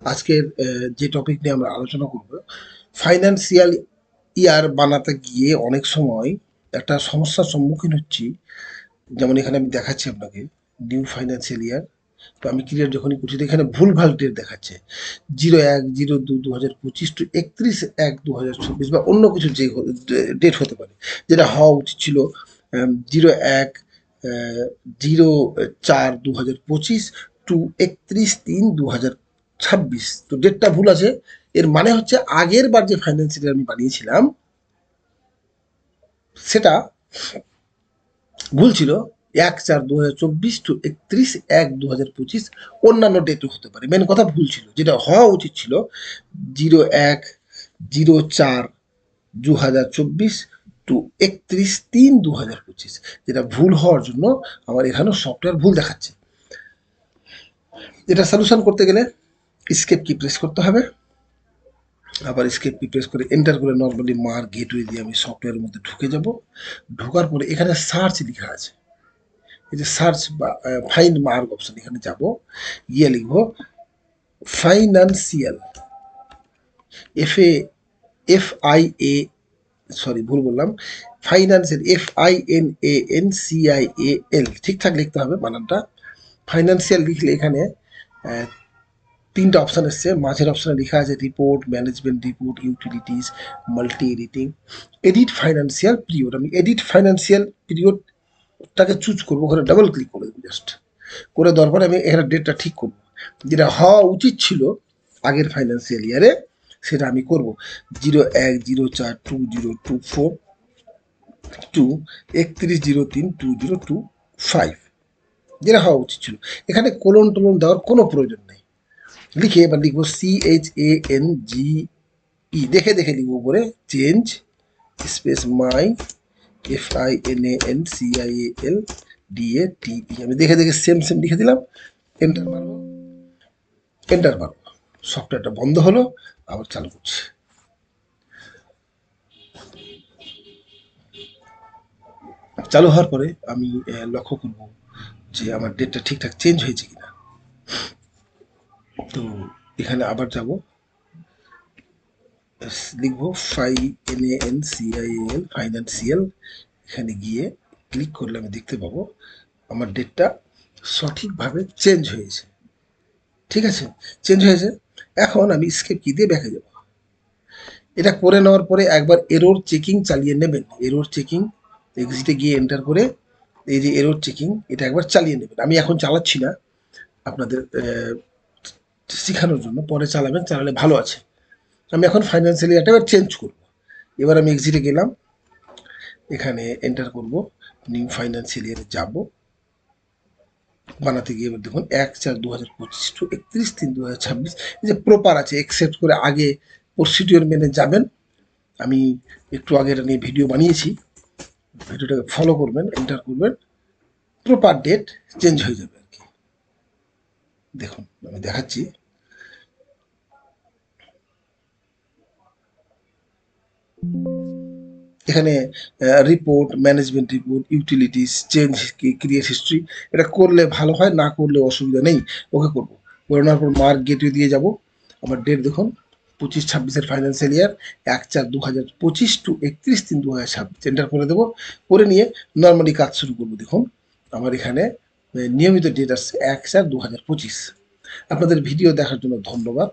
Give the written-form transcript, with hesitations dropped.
আজকের যে টপিক নিয়ে আমরা আলোচনা করব, ফাইন্যান্সিয়াল ইয়ার বানাতে গিয়ে অনেক সময় একটা সমস্যার সম্মুখীন হচ্ছি। যেমন এখানে আমি দেখাচ্ছি আপনাকে নিউ ফাইন্যান্সিয়াল ইয়ার। তো আমি ক্লিয়ার যখনই করছি তো এখানে ভুলভাল ডেট দেখাচ্ছে, 01/02/2025 টু 31/1/2026 বা অন্য কিছু যে ডেট হতে পারে, যেটা হওয়া উচিত ছিল 01/04/2025 টু 31/3/2026। তো ডেটটা ভুল আছে। এর মানে হচ্ছে আগের বার যে ফাইন্যান্সিয়াল আমি বানিয়েছিলাম সেটা ভুল ছিল। 1/4/2024 টু 31/1/2025 অন্যান্য ডেটও হতে পারে, মেন কথা ভুল ছিল। যেটা হওয়া উচিত ছিল 01/04/2024 টু 31/3/2025, যেটা ভুল হওয়ার জন্য আমার এখানেও সফটওয়্যার ভুল দেখাচ্ছে। এটা সলিউশন করতে গেলে স্কেপ কি প্রেস করতে হবে, আবার স্কেপ কি প্রেস করে এন্টার করে নর্মালি মার গেটওয়ে দিয়ে আমি সফটওয়্যারের মধ্যে ঢুকে যাব। ঢোকার পরে এখানে সার্চ লেখা আছে, এই যে সার্চ বা ফাইন্ড মার্ক অপশন, এখানে যাব, গিয়ে লিখব financial, F I A, sorry ভুল বললাম, ফাইন্যান্সিয়াল FINANCIAL, ঠিকঠাক লিখতে হবে বানানটা। ফাইন্যান্সিয়াল লিখলে এখানে তিনটা অপশান এসছে। মাঝের অপশানে লেখা আছে report, management report, utilities, multi editing, edit financial period. আমি এডিট ফাইন্যান্সিয়াল পিরিয়ডটাকে চুজ করবো, ওখানে ডাবল ক্লিক করে দেবো জাস্ট। করে দেওয়ার পরে আমি এখানে ডেটটা ঠিক করবো, যেটা হওয়া উচিত ছিল আগের ফাইন্যান্সিয়াল ইয়ারে সেটা আমি করব। 01/04/2024 টু 31/03/2025, যেটা হওয়া উচিত ছিল। এখানে কোলন টোলন দেওয়ার কোনো প্রয়োজন নেই। লিখে এবার লিখবো CHANGE, দেখে দেখে লিখবো উপরে, চেঞ্জ স্পেস মাই FINANCIAL আমি দেখে দেখে সেম সেম লিখে দিলাম। এন্টার মারবো, এন্টার মারবো, সফটওয়্যারটা বন্ধ হলো, আবার চালু করছি। চালু হওয়ার পরে আমি লক্ষ্য করব যে আমার ডেটটা ঠিকঠাক চেঞ্জ হয়েছে কিনা। তো এখানে আবার যাব, লিখবো ফাইন্যান্সিয়াল, এখানে গিয়ে ক্লিক করলে আমি দেখতে পাবো আমার ডেটটা সঠিকভাবে চেঞ্জ হয়েছে। ঠিক আছে, চেঞ্জ হয়েছে। এখন আমি স্কেপ কি দিয়ে ব্যাকে যাব। এটা করে নেওয়ার পরে একবার এরর চেকিং চালিয়ে নেবেন। এরর চেকিং, এক্সিটে গিয়ে এন্টার করে এই যে এরর চেকিং, এটা একবার চালিয়ে নেবেন। আমি এখন চালাচ্ছি না, আপনাদের শেখানোর জন্য, পরে চালাবেন, চালালে ভালো আছে। আমি এখন ফাইন্যান্সিয়াল ইয়ারটা এবার চেঞ্জ করব। এবার আমি এক্সিটে গেলাম, এখানে এন্টার করব, নিউ ফাইন্যান্সিয়াল ইয়ারে যাব। বানাতে গিয়ে এবার দেখুন 1/4/2025 টু 31/3/2026, এই যে প্রপার আছে, একসেপ্ট করে আগে প্রসিডিওর মেনে যাবেন। আমি একটু আগে এটা নিয়ে ভিডিও বানিয়েছি, ভিডিওটাকে ফলো করবেন, এন্টার করবেন, প্রপার ডেট চেঞ্জ হয়ে যাবে আর কি। দেখুন আমি দেখাচ্ছি, এখানে report, management report, utilities, change, create history, এটা করলে ভালো হয়, না করলে অসুবিধা নেই। ওকে করবো, করে নেওয়ার পর মার্ক গেটওয়ে দিয়ে যাব। আমার ডেট দেখুন 25-26 ফাইন্যান্সিয়াল ইয়ার, 1/4/2025 টু 31/3/2026, এন্টার করে দেবো। করে নিয়ে নর্মালি কাজ শুরু করবো। দেখুন আমার এখানে নিয়মিত ডেট আসছে 1/4/2025। আপনাদের ভিডিও দেখার জন্য ধন্যবাদ।